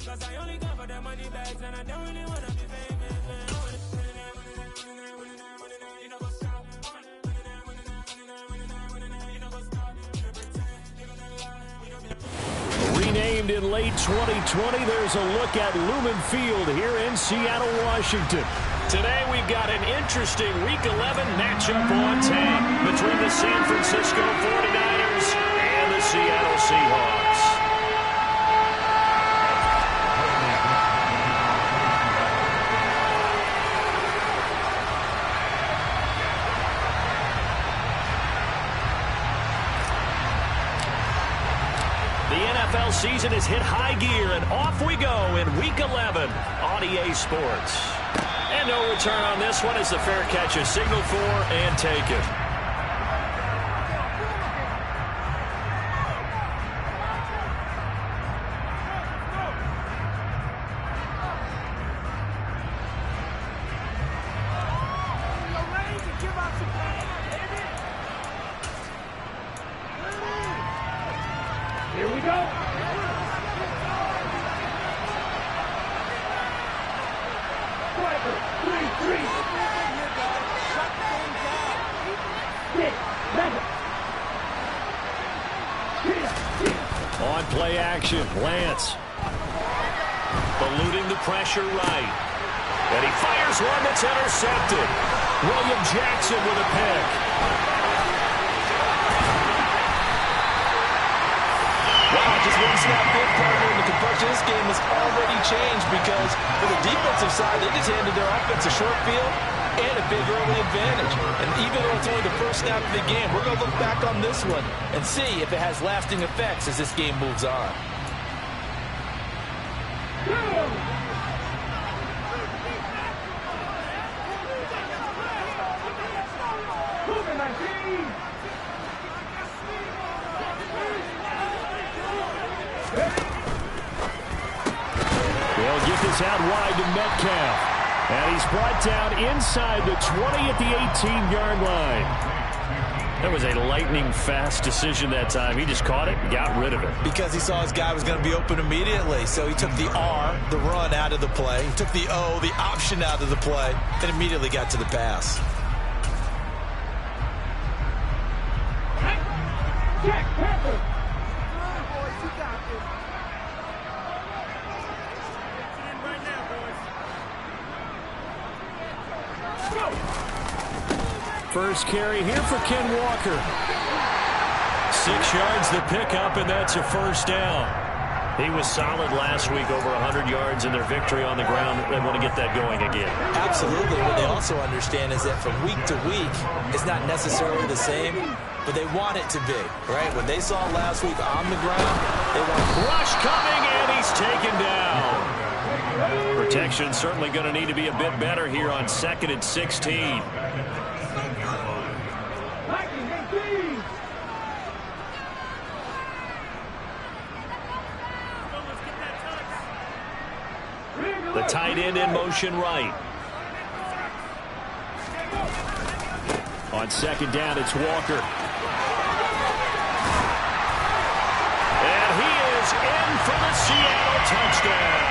Renamed in late 2020, there's a look at Lumen Field here in Seattle, Washington. Today we've got an interesting Week 11 matchup on tap between the San Francisco 49ers and the Seattle Seahawks. The NFL season has hit high gear, and off we go in Week 11 on EA Sports. And no return on this one as the fair catch is signaled for and taken. Here we go. On play action, Lance. Eluding the pressure right. And he fires one that's intercepted. William Jackson with a pick. Wow, just one snap big partner, and the complexion of this game has already changed because for the defensive side, they just handed their offense a short field and a big early advantage. And even though it's only the first snap of the game, we're going to look back on this one and see if it has lasting effects as this game moves on. They'll get this out wide to Metcalf. And he's brought down inside the 20 at the 18-yard line. That was a lightning-fast decision that time. He just caught it and got rid of it. Because he saw his guy was going to be open immediately. So he took the R, the run, out of the play. He took the O, the option, out of the play, and immediately got to the pass. First carry here for Ken Walker. 6 yards the pickup, and that's a first down. He was solid last week, over 100 yards in their victory on the ground. They want to get that going again. Absolutely. What they also understand is that from week to week, it's not necessarily the same, but they want it to be, right? What they saw last week on the ground, they want rush coming, and he's taken down. Protection certainly going to need to be a bit better here on 2nd and 16. The tight end in motion right. On 2nd down, it's Walker. And he is in for the Seattle touchdown.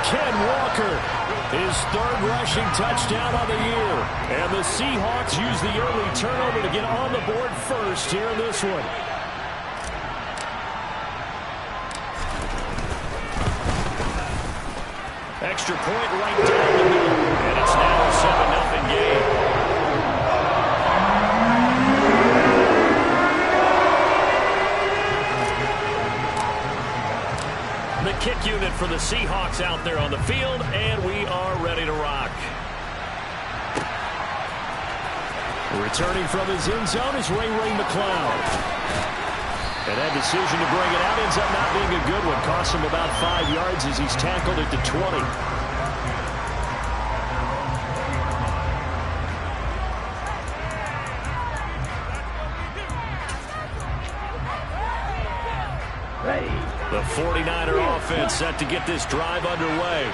Ken Walker, his 3rd rushing touchdown on the year. And the Seahawks use the early turnover to get on the board first here in this one. Extra point right down the middle. And it's now a 7-0 game. The kick unit for the Seahawks out there on the field, and we are ready to rock. Returning from his end zone is Ray McCloud. And that decision to bring it out ends up not being a good one. Costs him about 5 yards as he's tackled at the 20. The 49er offense set to get this drive underway.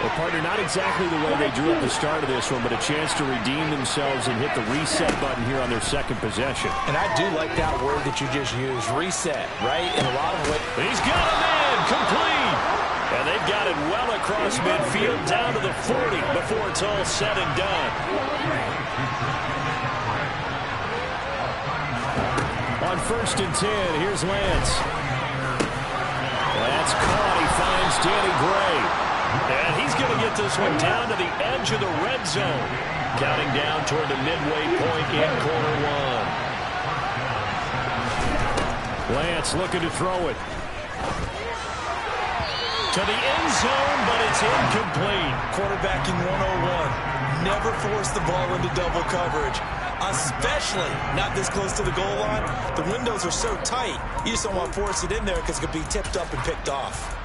Well, partner, not exactly the way they drew up the start of this one, but a chance to redeem themselves and hit the reset button here on their 2nd possession. And I do like that word that you just used, reset, right? In a lot of ways. He's got him in, complete. across midfield down to the 40 before it's all said and done. On 1st and 10, here's Lance. That's caught. He finds Danny Gray. And he's going to get this one down to the edge of the red zone. Counting down toward the midway point in quarter one. Lance looking to throw it. To the end zone, but it's incomplete. Quarterbacking 101. Never force the ball into double coverage, especially not this close to the goal line. The windows are so tight, you just don't want to force it in there because it could be tipped up and picked off.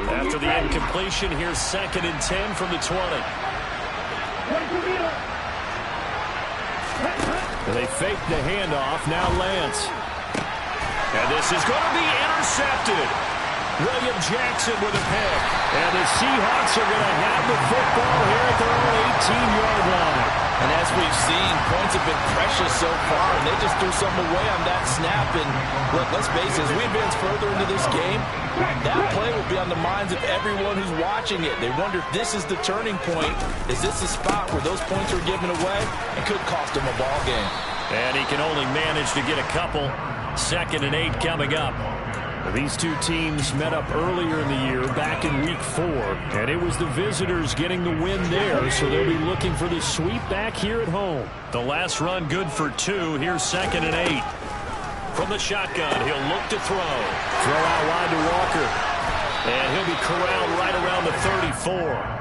After the incompletion, here's 2nd and 10 from the 20. And they fake the handoff. Now Lance. And this is going to be intercepted. William Jackson with a pick. And the Seahawks are going to have the football here at their own 18-yard line. And as we've seen, points have been precious so far, and they just threw something away on that snap. And look, let's face it, as we advance further into this game, that play will be on the minds of everyone who's watching it. They wonder if this is the turning point. Is this a spot where those points are given away and could cost them a ball game? And he can only manage to get a couple. 2nd and 8 coming up. These two teams met up earlier in the year, back in week 4, and it was the visitors getting the win there, so they'll be looking for the sweep back here at home. The last run good for 2. Here's 2nd and 8. From the shotgun, he'll look to throw. Throw out wide to Walker. And he'll be corralled right around the 34.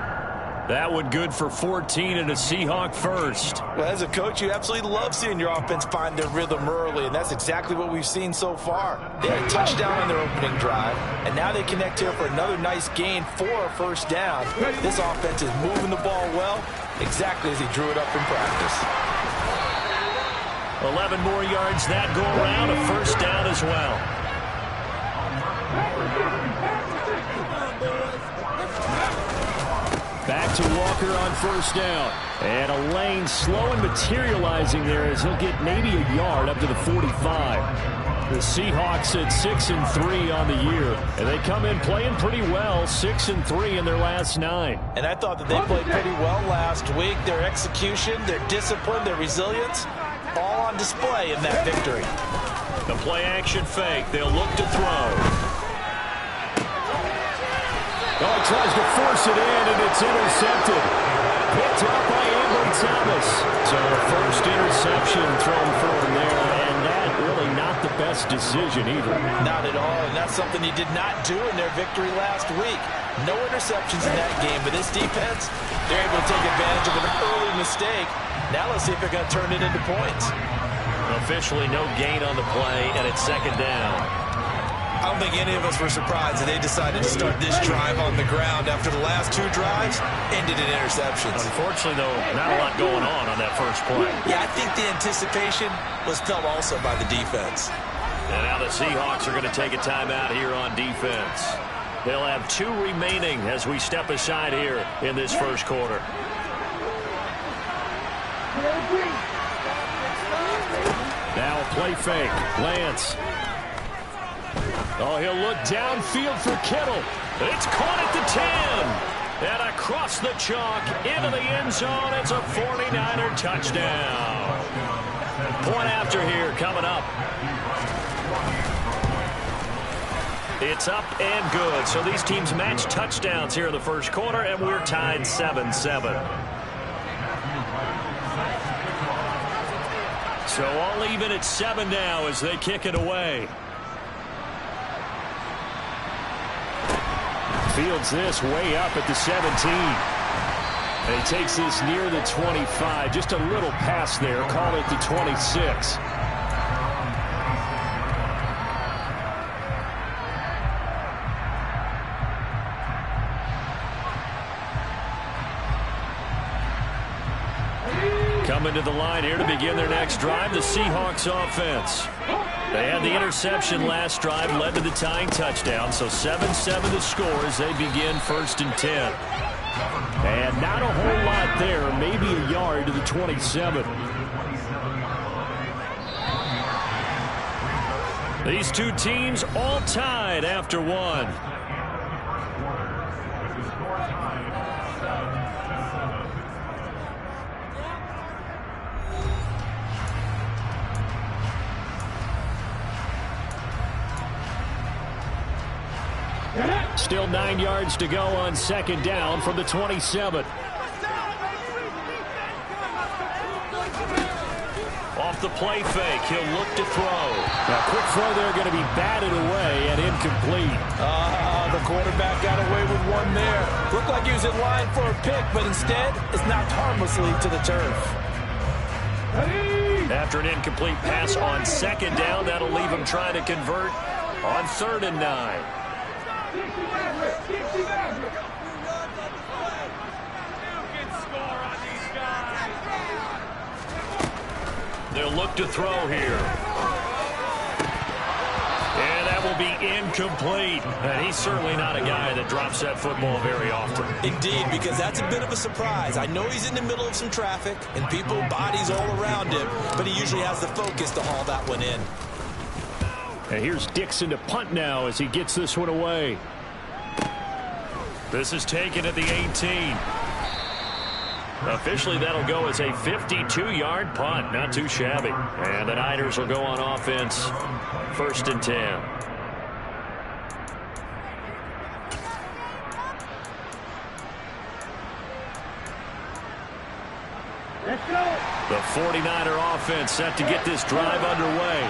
That one good for 14 and a Seahawk first. Well, as a coach, you absolutely love seeing your offense find their rhythm early, and that's exactly what we've seen so far. They had a touchdown on their opening drive, and now they connect here for another nice gain for a first down. This offense is moving the ball well, exactly as he drew it up in practice. 11 more yards that go around, a first down as well. Back to Walker on first down. And a lane slow and materializing there as he'll get maybe a yard up to the 45. The Seahawks at 6-3 on the year. And they come in playing pretty well, 6-3 in their last 9. And I thought that they played pretty well last week. Their execution, their discipline, their resilience, all on display in that victory. The play action fake. They'll look to throw. Oh, he tries to force it in, and it's intercepted. Picked up by Ambry Thomas. So the first interception thrown for him there, and that really not the best decision either. Not at all, and that's something he did not do in their victory last week. No interceptions in that game, but this defense, they're able to take advantage of an early mistake. Now let's see if they're going to turn it into points. Officially no gain on the play, and it's 2nd down. I don't think any of us were surprised that they decided to start this drive on the ground after the last 2 drives ended in interceptions. Unfortunately, though, not a lot going on that first play. Yeah, I think the anticipation was felt also by the defense. And now the Seahawks are going to take a timeout here on defense. They'll have 2 remaining as we step aside here in this first quarter. Now a play fake. Lance. Oh, he'll look downfield for Kittle. It's caught at the 10. And across the chalk into the end zone. It's a 49er touchdown. Point after here coming up. It's up and good. So these teams match touchdowns here in the first quarter, and we're tied 7-7. So all even at 7 now as they kick it away. Fields this way up at the 17. And he takes this near the 25. Just a little pass there. Call it the 26. Coming to the line here to begin their next drive, the Seahawks offense. They had the interception last drive, led to the tying touchdown, so 7-7 the score as they begin 1st and 10. And not a whole lot there, maybe a yard to the 27. These two teams all tied after 1. Still 9 yards to go on second down from the 27. Off the play fake, he'll look to throw. Now, quick throw there, going to be batted away and incomplete. The quarterback got away with one there. Looked like he was in line for a pick, but instead is knocked harmlessly to the turf. After an incomplete pass on second down, that'll leave him trying to convert on 3rd and 9. They'll look to throw here. And that will be incomplete. And he's certainly not a guy that drops that football very often. Indeed, because that's a bit of a surprise. I know he's in the middle of some traffic and people, bodies all around him, but he usually has the focus to haul that one in. And here's Dixon to punt now as he gets this one away. This is taken at the 18. Officially, that'll go as a 52-yard punt. Not too shabby. And the Niners will go on offense. 1st and 10. Let's go. The 49er offense set to get this drive underway.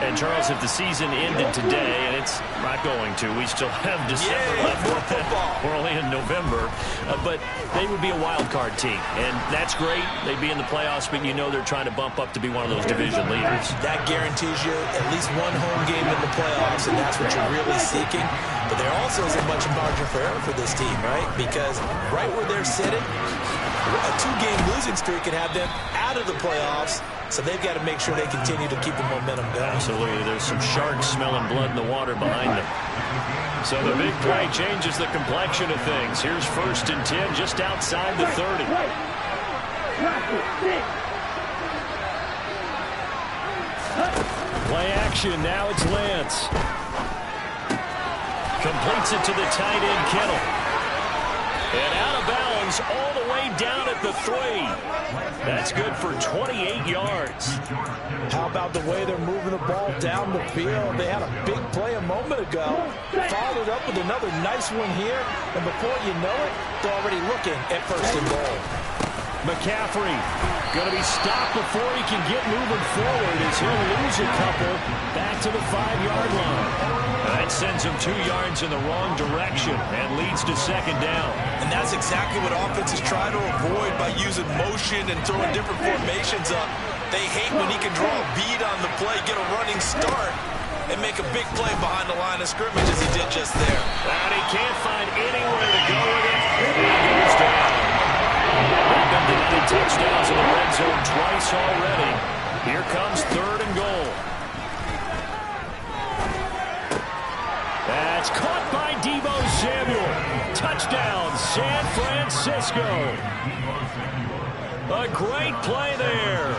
And, Charles, if the season ended today, and it's not going to, we still have December left. More football. We're only in November. But they would be a wild card team. And that's great. They'd be in the playoffs, but you know they're trying to bump up to be one of those division leaders. That guarantees you at least one home game in the playoffs, and that's what you're really seeking. But there also isn't much margin for error for this team, right? Because right where they're sitting, a 2-game losing streak could have them out of the playoffs. So they've got to make sure they continue to keep the momentum going. Absolutely. There's some sharks smelling blood in the water behind them. So the big play changes the complexion of things. Here's 1st and 10 just outside the 30. Play action. Now it's Lance. Completes it to the tight end, Kittle. And out of bounds all the way down at the 3. That's good for 28 yards. How about the way they're moving the ball down the field? They had a big play a moment ago. Followed up with another nice one here. And before you know it, they're already looking at 1st and goal. McCaffrey going to be stopped before he can get moving forward as he'll lose a couple back to the 5-yard line. That sends him 2 yards in the wrong direction and leads to 2nd down. And that's exactly what offenses try to avoid by using motion and throwing different formations up. They hate when he can draw a bead on the play, get a running start, and make a big play behind the line of scrimmage as he did just there. And he can't find anywhere to go with it. And he goes down. They've been denied touchdowns in the red zone twice already. Here comes 3rd and goal. That's caught by Deebo Samuel. Touchdown, San Francisco. A great play there.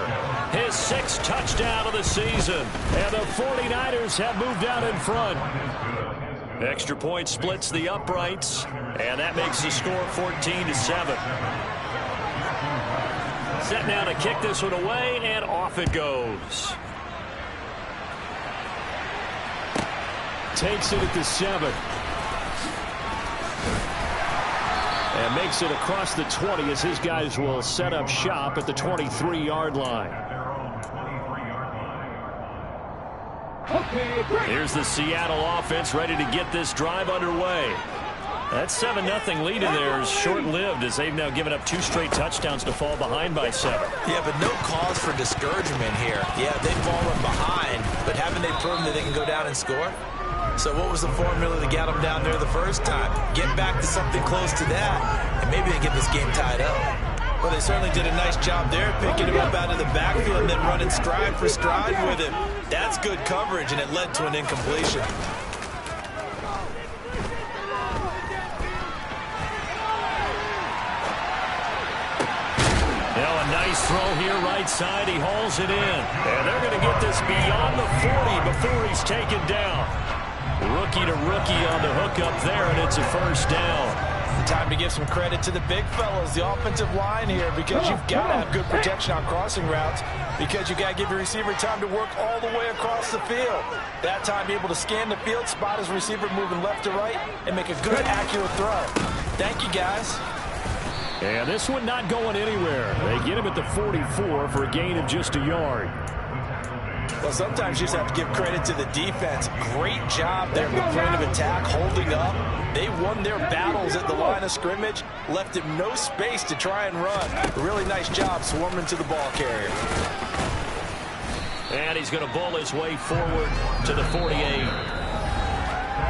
His 6th touchdown of the season. And the 49ers have moved out in front. Extra point splits the uprights. And that makes the score 14-7. Set now to kick this one away, and off it goes. Takes it at the 7. And makes it across the 20 as his guys will set up shop at the 23-yard line. Here's the Seattle offense ready to get this drive underway. That 7-0 lead in there is short-lived as they've now given up 2 straight touchdowns to fall behind by 7. Yeah, but no cause for discouragement here. Yeah, they've fallen behind, but haven't they proven that they can go down and score? So what was the formula to get them down there the first time? Get back to something close to that, and maybe they get this game tied up. Well, they certainly did a nice job there, picking him up out of the backfield and then running stride for stride with him. That's good coverage, and it led to an incompletion. Now a nice throw here right side. He hauls it in. And they're going to get this beyond the 40 before he's taken down. Rookie to rookie on the hook up there, and it's a 1st down. Time to give some credit to the big fellas, the offensive line here, because you've got to have good protection on crossing routes, because you've got to give your receiver time to work all the way across the field. That time, be able to scan the field, spot his receiver moving left to right, and make a good, accurate throw. Thank you, guys. And this one not going anywhere. They get him at the 44 for a gain of just a yard. Well, sometimes you just have to give credit to the defense. Great job there at the point of attack, holding up. They won their battles at the line of scrimmage, left him no space to try and run. A really nice job swarming to the ball carrier. And he's going to bowl his way forward to the 48.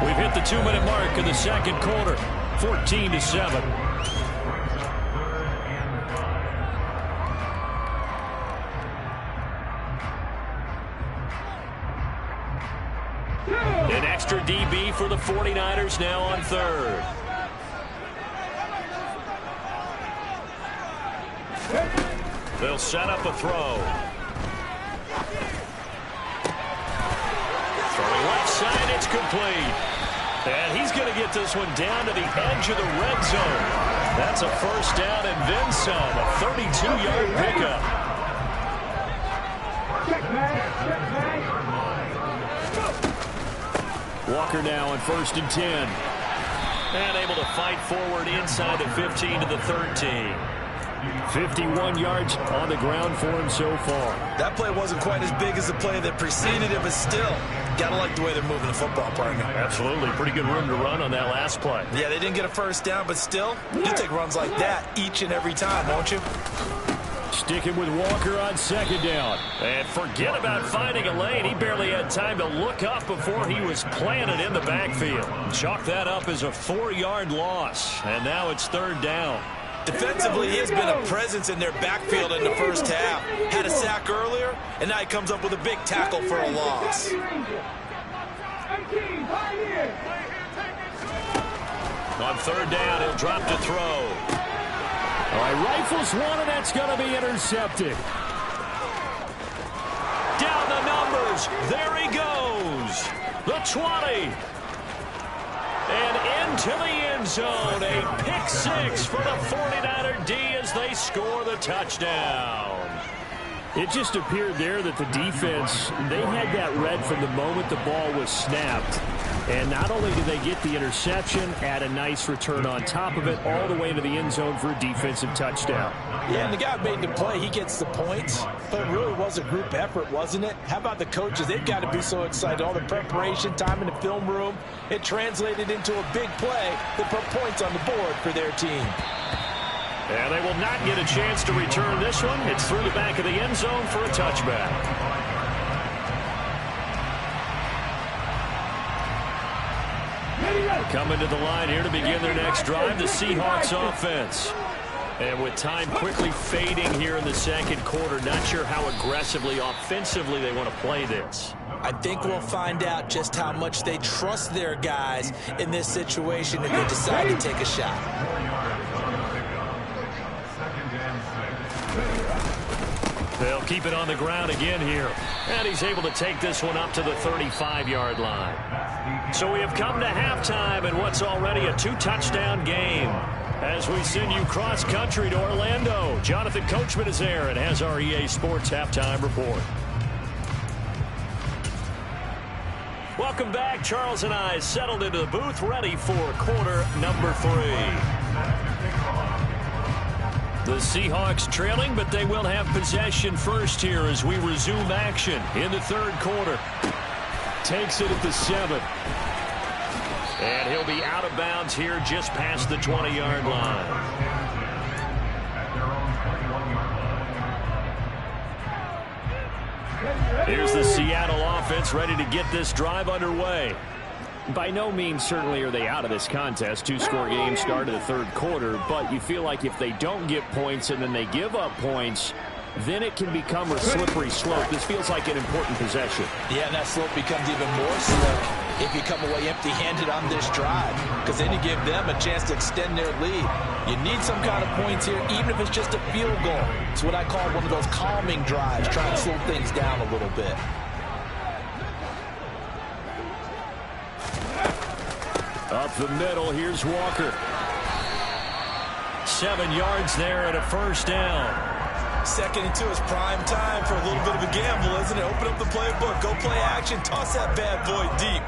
We've hit the 2-minute mark in the second quarter, 14-7. An extra DB for the 49ers now on third. They'll set up a throw. Throwing left side, it's complete. And he's going to get this one down to the edge of the red zone. That's a first down and then some, a 32-yard pickup. Walker now on 1st and 10. And able to fight forward inside the 15 to the 13. 51 yards on the ground for him so far. That play wasn't quite as big as the play that preceded it, but still, got to like the way they're moving the football, partner. Absolutely. Pretty good room to run on that last play. Yeah, they didn't get a first down, but still, you take runs like that each and every time, won't you? Sticking with Walker on 2nd down. And forget about finding a lane. He barely had time to look up before he was planted in the backfield. Chalk that up as a 4-yard loss. And now it's 3rd down. Defensively, he has been a presence in their backfield in the first half. Had a sack earlier, and now he comes up with a big tackle for a loss. On 3rd down, he'll drop to throw. All right, rifles one, and that's going to be intercepted. Down the numbers. There he goes. The 20. And into the end zone. A pick 6 for the 49er D as they score the touchdown. It just appeared there that the defense, they had that read from the moment the ball was snapped. And not only did they get the interception, add a nice return on top of it, all the way to the end zone for a defensive touchdown. Yeah, and the guy made the play. He gets the points. But it really was a group effort, wasn't it? How about the coaches? They've got to be so excited. All the preparation, time in the film room, it translated into a big play that put points on the board for their team. And they will not get a chance to return this one. It's through the back of the end zone for a touchback. Coming to the line here to begin their next drive, the Seahawks offense. And with time quickly fading here in the second quarter, not sure how aggressively, offensively they want to play this. I think we'll find out just how much they trust their guys in this situation if they decide to take a shot. They'll keep it on the ground again here. And he's able to take this one up to the 35-yard line. So we have come to halftime in what's already a 2-touchdown game. As we send you cross-country to Orlando, Jonathan Coachman is there and has our EA Sports Halftime Report. Welcome back. Charles and I settled into the booth, ready for quarter number 3. The Seahawks trailing, but they will have possession first here as we resume action in the third quarter. Takes it at the 7. And he'll be out of bounds here just past the 20-yard line. Here's the Seattle offense ready to get this drive underway. By no means certainly are they out of this contest. 2-score game start of the third quarter, but you feel like if they don't get points and then they give up points, then it can become a slippery slope. This feels like an important possession. Yeah, and that slope becomes even more slick if you come away empty-handed on this drive, because then you give them a chance to extend their lead. You need some kind of points here, even if it's just a field goal. It's what I call one of those calming drives, trying to slow things down a little bit. Up the middle, here's Walker. 47 yards there and a first down. 2nd and 2 is prime time for a little bit of a gamble, isn't it? Open up the playbook, go play action, toss that bad boy deep.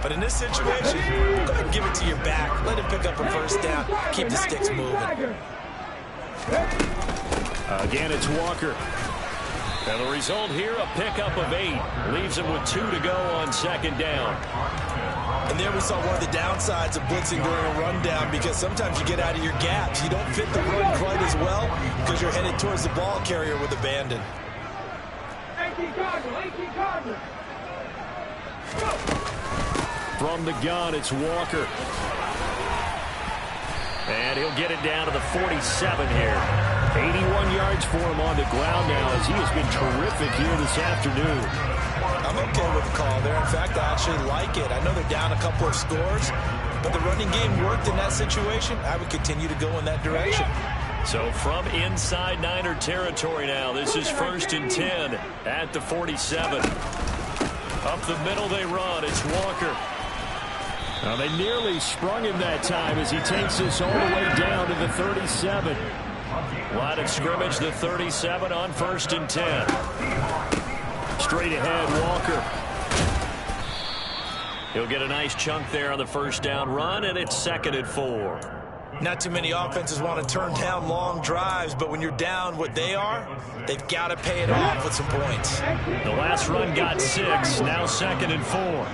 But in this situation, go ahead and give it to your back. Let him pick up a first down. Keep the sticks moving. Again, it's Walker. And the result here, a pickup of 8. Leaves him with 2 to go on 2nd down. And there we saw one of the downsides of blitzing during a rundown, because sometimes you get out of your gaps. You don't fit the run quite as well because you're headed towards the ball carrier with abandon. 18 Cardinal. From the gun, it's Walker. And he'll get it down to the 47 here. 81 yards for him on the ground now, as he has been terrific here this afternoon. I'm okay with the call there. In fact, I actually like it. I know they're down a couple of scores, but the running game worked in that situation. I would continue to go in that direction. So from inside Niner territory now, this is 1st and 10 at the 47. Up the middle they run. It's Walker. Now they nearly sprung him that time as he takes this all the way down to the 37. Line of scrimmage, the 37 on 1st and 10. Straight ahead, Walker. He'll get a nice chunk there on the first down run, and it's 2nd and 4. Not too many offenses want to turn down long drives, but when you're down what they are, they've got to pay it off with some points. The last run got 6, now 2nd and 4.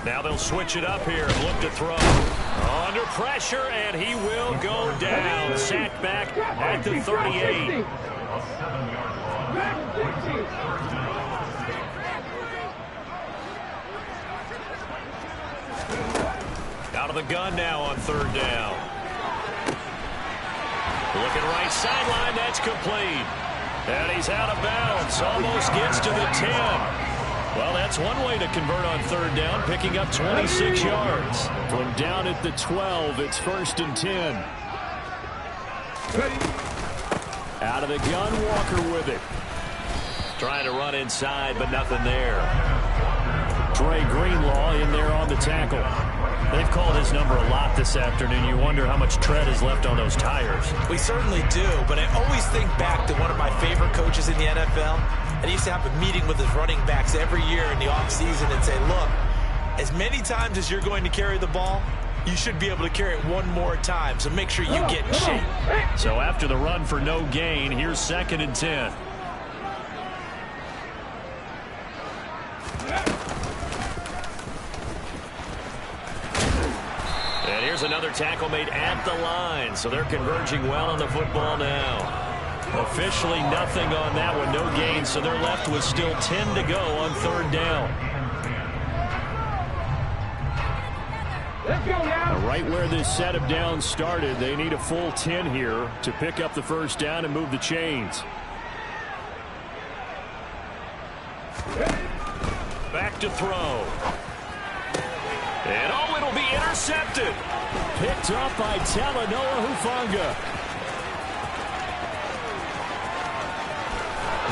Now they'll switch it up here and look to throw. Under pressure, and he will go down. Sacked back at the 38. Out of the gun now on 3rd down. Looking right sideline, that's complete. And he's out of bounds, almost gets to the 10. Well, that's one way to convert on 3rd down, picking up 26 yards. From down at the 12, it's 1st and 10. Out of the gun, Walker with it. Trying to run inside, but nothing there. Dre Greenlaw in there on the tackle. They've called his number a lot this afternoon. You wonder how much tread is left on those tires. We certainly do, but I always think back to one of my favorite coaches in the NFL. And he used to have a meeting with his running backs every year in the offseason and say, look, as many times as you're going to carry the ball, you should be able to carry it one more time, so make sure you get in shape. So after the run for no gain, here's 2nd and 10. And here's another tackle made at the line, so they're converging well on the football now. Officially nothing on that one, no gain, so they're left with still 10 to go on 3rd down. Let's go now. Right where this set of downs started, they need a full 10 here to pick up the first down and move the chains. Back to throw. And oh, it'll be intercepted. Picked up by Talanoa Hufanga.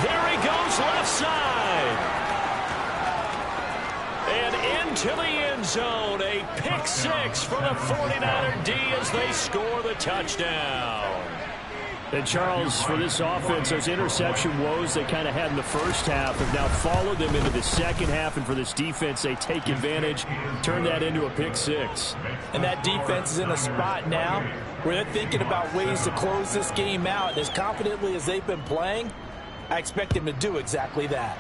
There he goes left side. And into the end zone. A pick 6 for the 49er D as they score the touchdown. And Charles, for this offense, those interception woes they kind of had in the first half have now followed them into the second half. And for this defense, they take advantage, turn that into a pick 6. And that defense is in a spot now where they're thinking about ways to close this game out. And as confidently as they've been playing, I expect them to do exactly that.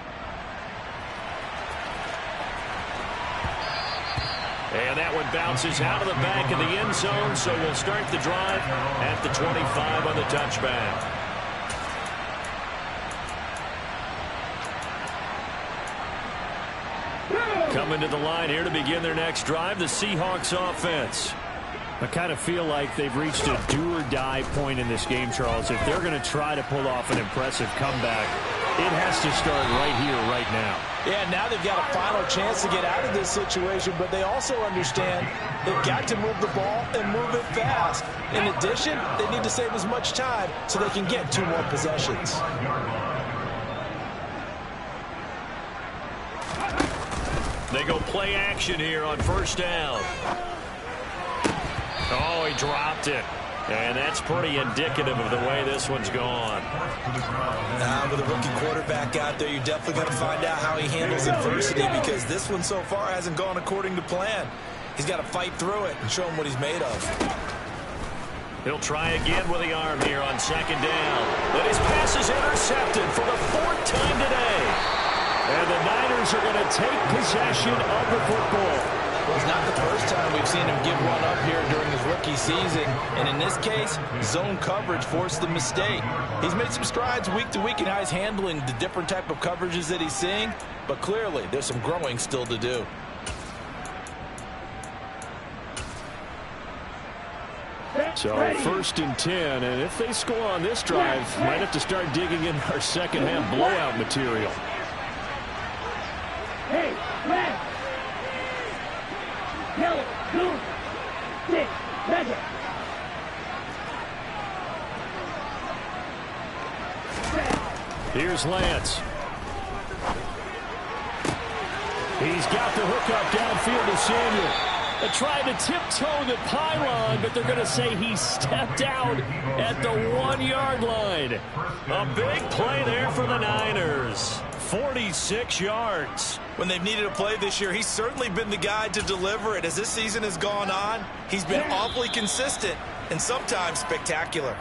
And that one bounces out of the back of the end zone, so we'll start the drive at the 25 on the touchback. Coming to the line here to begin their next drive, the Seahawks offense. I kind of feel like they've reached a do-or-die point in this game, Charles. If they're going to try to pull off an impressive comeback, it has to start right here, right now. Yeah, now they've got a final chance to get out of this situation, but they also understand they've got to move the ball and move it fast. In addition, they need to save as much time so they can get 2 more possessions. They go play action here on first down. Oh, he dropped it. And that's pretty indicative of the way this one's gone. With a rookie quarterback out there, you're definitely going to find out how he handles adversity, because this one so far hasn't gone according to plan. He's got to fight through it and show him what he's made of. He'll try again with the arm here on second down. But his pass is intercepted for the 4th time today. And the Niners are going to take possession of the football. Well, it's not the first time we've seen him give one up here during his rookie season. And in this case, zone coverage forced the mistake. He's made some strides week to week in how he's handling the different type of coverages that he's seeing. But clearly, there's some growing still to do. So 1st and 10, and if they score on this drive, might have to start digging in our second-half blowout material. Hey, red. Yellow, blue, 6, measure. Here's Lance. He's got the hook up downfield to Samuel. They tried to tiptoe the pylon, but they're going to say he stepped out at the 1-yard line. A big play there for the Niners. 46 yards. When they've needed a play this year, he's certainly been the guy to deliver it. As this season has gone on, he's been awfully consistent and sometimes spectacular.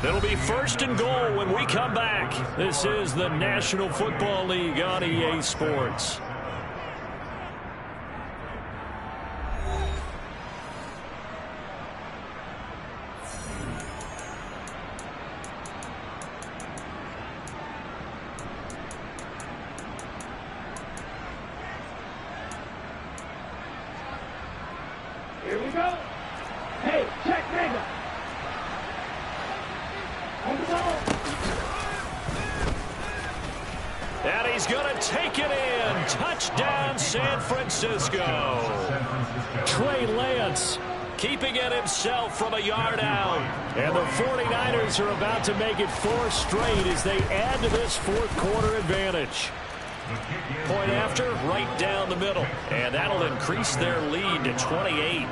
It'll be 1st and goal when we come back. This is the National Football League on EA Sports. Here we go. Hey, check mega. On the ball. And he's going to take it in. Touchdown, San Francisco. Trey Lance keeping it himself from a yard out. And the 49ers are about to make it 4 straight as they add to this 4th quarter advantage. Point after, right down the middle. And that'll increase their lead to 28.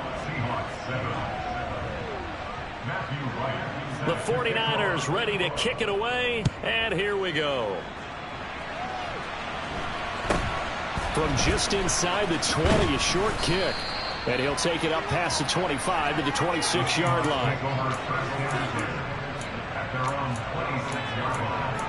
The 49ers ready to kick it away. And here we go. From just inside the 20, a short kick. And he'll take it up past the 25 to the 26-yard line. At their own 26-yard line.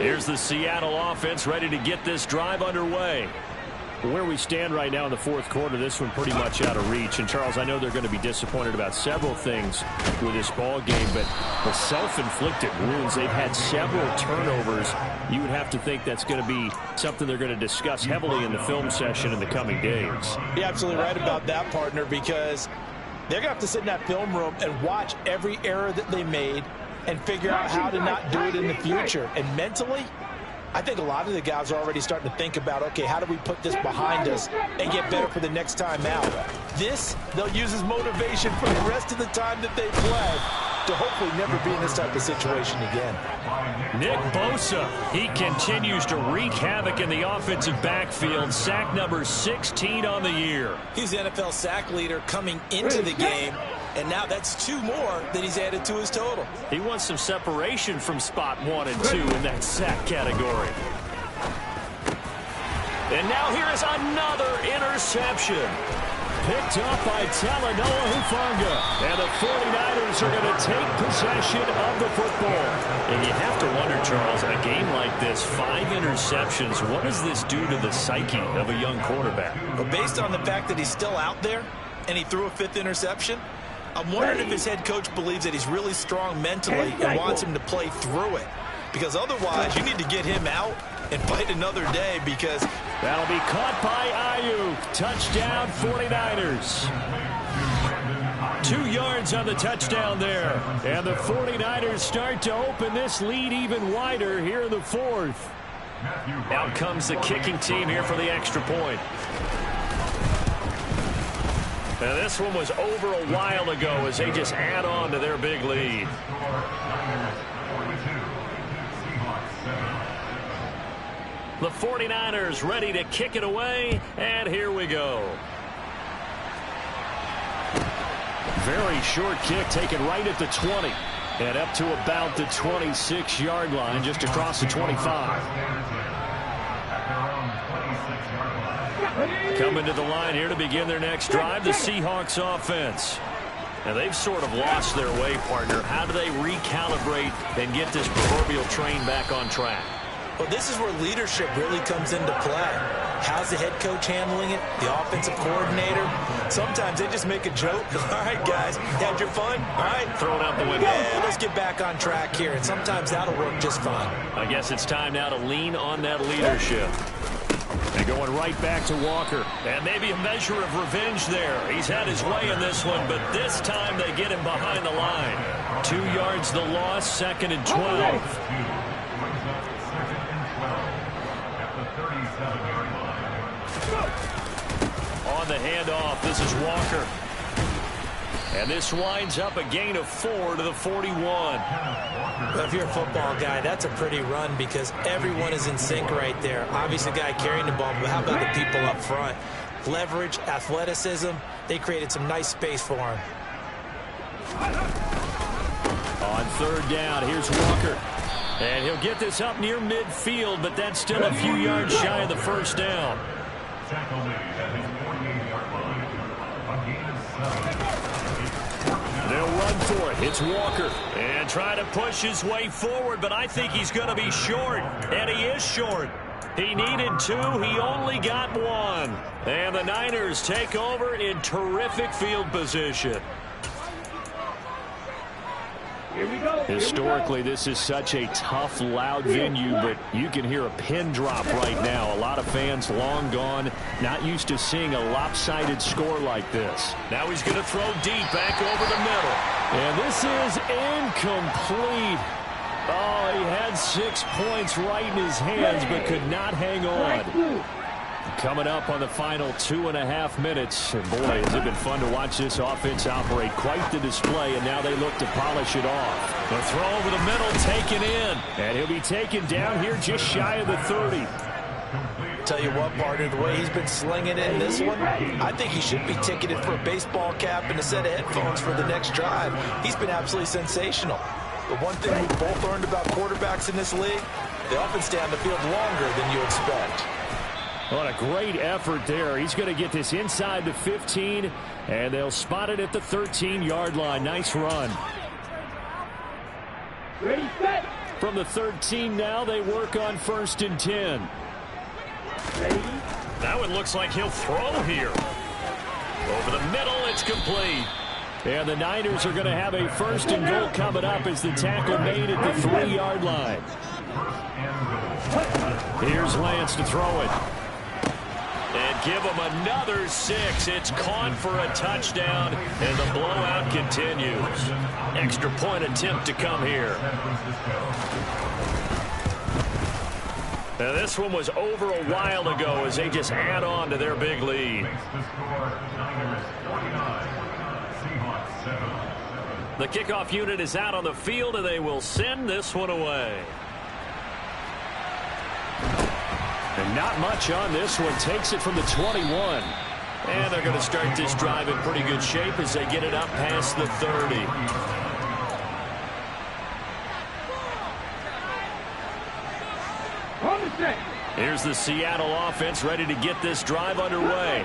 Here's the Seattle offense ready to get this drive underway. Where we stand right now in the 4th quarter, this one pretty much out of reach. And, Charles, I know they're going to be disappointed about several things with this ball game, but the self-inflicted wounds, they've had several turnovers. You would have to think that's going to be something they're going to discuss heavily in the film session in the coming days. You're absolutely right about that, partner, because they're going to have to sit in that film room and watch every error that they made and figure out how to not do it in the future. And mentally, I think a lot of the guys are already starting to think about, okay, how do we put this behind us and get better for the next time out? This, they'll use as motivation for the rest of the time that they play to hopefully never be in this type of situation again. Nick Bosa, he continues to wreak havoc in the offensive backfield. Sack number 16 on the year. He's the NFL sack leader coming into the game, and now that's 2 more that he's added to his total. He wants some separation from spot 1 and 2 in that sack category. And now here is another interception. Picked up by Talanoa Hufanga. And the 49ers are going to take possession of the football. And you have to wonder, Charles, a game like this, 5 interceptions, what does this do to the psyche of a young quarterback? But based on the fact that he's still out there and he threw a 5th interception, I'm wondering if his head coach believes that he's really strong mentally and wants him to play through it. Because otherwise, you need to get him out and fight another day, because that'll be caught by Ayuk. Touchdown, 49ers. 2 yards on the touchdown there. And the 49ers start to open this lead even wider here in the 4th. Out comes the kicking team here for the extra point. And this one was over a while ago as they just add on to their big lead. The 49ers ready to kick it away, and here we go. Very short kick taken right at the 20. And up to about the 26-yard line, just across the 25. Coming to the line here to begin their next drive, the Seahawks offense. Now, they've sort of lost their way, partner. How do they recalibrate and get this proverbial train back on track? Well, this is where leadership really comes into play. How's the head coach handling it? The offensive coordinator? Sometimes they just make a joke. All right, guys, had your fun? All right, throw it out the window. Yeah, let's get back on track here. And sometimes that'll work just fine. I guess it's time now to lean on that leadership. And going right back to Walker. And maybe a measure of revenge there. He's had his way in this one, but this time they get him behind the line. 2 yards the loss, 2nd and 12. On the handoff, this is Walker. And this winds up a gain of 4 to the 41. Well, if you're a football guy, that's a pretty run because everyone is in sync right there. Obviously, the guy carrying the ball, but how about the people up front? Leverage, athleticism, they created some nice space for him. On 3rd down, here's Walker. And he'll get this up near midfield, but that's still a few yards shy of the 1st down. They'll run for it. It's Walker. And trying to push his way forward, but I think he's going to be short. And he is short. He needed 2. He only got 1. And the Niners take over in terrific field position. Historically, this is such a tough, loud venue, but you can hear a pin drop right now. A lot of fans long gone, not used to seeing a lopsided score like this. Now he's going to throw deep back over the middle. And this is incomplete. Oh, he had 6 points right in his hands, but could not hang on. Coming up on the final 2.5 minutes. And boy, has it been fun to watch this offense operate. Quite the display, and now they look to polish it off. The throw over the middle taken in. And he'll be taken down here just shy of the 30. Tell you what, partner, the way he's been slinging it in this one, I think he should be ticketed for a baseball cap and a set of headphones for the next drive. He's been absolutely sensational. The one thing we've both learned about quarterbacks in this league, they often stay on the field longer than you expect. What a great effort there. He's going to get this inside the 15, and they'll spot it at the 13-yard line. Nice run. Ready, set. From the 13 now, they work on 1st and 10. Ready. That one looks like he'll throw here. Over the middle, it's complete. And the Niners are going to have a 1st and goal coming up as the tackle made at the 3-yard line. Here's Lance to throw it. And give him another 6. It's caught for a touchdown, and the blowout continues. Extra point attempt to come here. Now, this one was over a while ago as they just add on to their big lead. The kickoff unit is out on the field, and they will send this one away. And not much on this one. Takes it from the 21. And they're going to start this drive in pretty good shape as they get it up past the 30. Here's the Seattle offense ready to get this drive underway.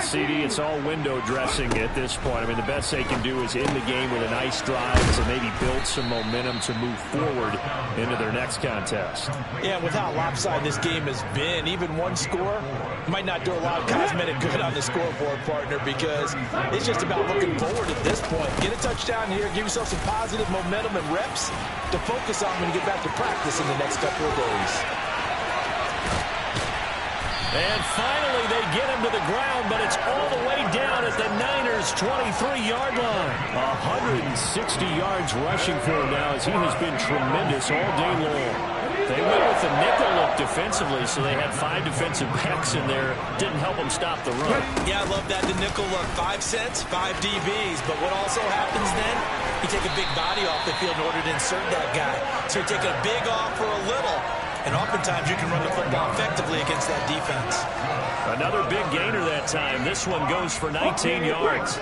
CD, it's all window dressing at this point. I mean, the best they can do is end the game with a nice drive to maybe build some momentum to move forward into their next contest. Yeah, with how lopsided this game has been, even one score might not do a lot of cosmetic good on the scoreboard, partner, because it's just about looking forward at this point. Get a touchdown here, give yourself some positive momentum and reps to focus on when you get back to practice in the next couple of days. And finally, they get him to the ground, but it's all the way down at the Niners' 23-yard line. 160 yards rushing for him now as he has been tremendous all day long. They went with the nickel look defensively, so they had 5 defensive backs in there. Didn't help them stop the run. Yeah, I love that. The nickel look, 5 cents, 5 DBs. But what also happens then, you take a big body off the field in order to insert that guy. So you're taking a big off for a little. And oftentimes you can run the football effectively against that defense. Another big gainer that time. This one goes for 19 yards.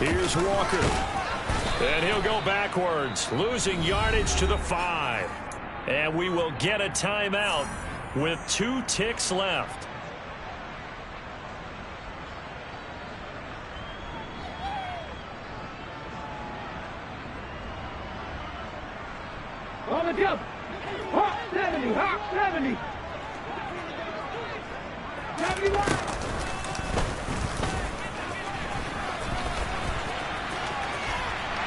Here's Walker. And he'll go backwards, losing yardage to the 5. And we will get a timeout with 2 ticks left. On the jump. Hawk 70. Hawk 70. 71.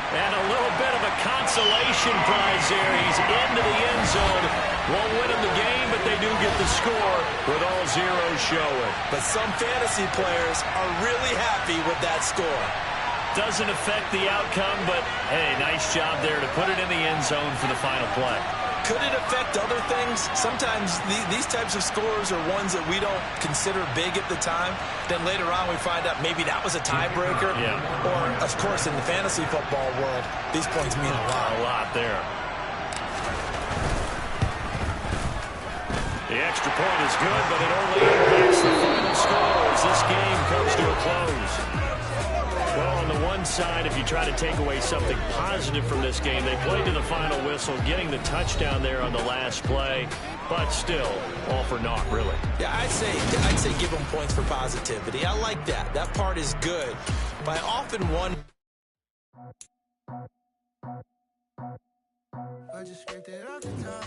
And a little bit of a consolation prize there. He's into the end zone. Won't win him the game, but they do get the score with all zeros showing. But some fantasy players are really happy with that score. Doesn't affect the outcome, but, hey, nice job there to put it in the end zone for the final play. Could it affect other things? Sometimes these types of scores are ones that we don't consider big at the time. Then later on we find out maybe that was a tiebreaker. Yeah. Or, of course, in the fantasy football world, these points mean a lot. A lot there. The extra point is good, but it only impacts the final score as this game comes to a close. Well, on the one side, if you try to take away something positive from this game, they played to the final whistle, getting the touchdown there on the last play, but still, all for naught, really. Yeah, I'd say give them points for positivity. I like that. That part is good. But I often wonder. I just scraped it off the top.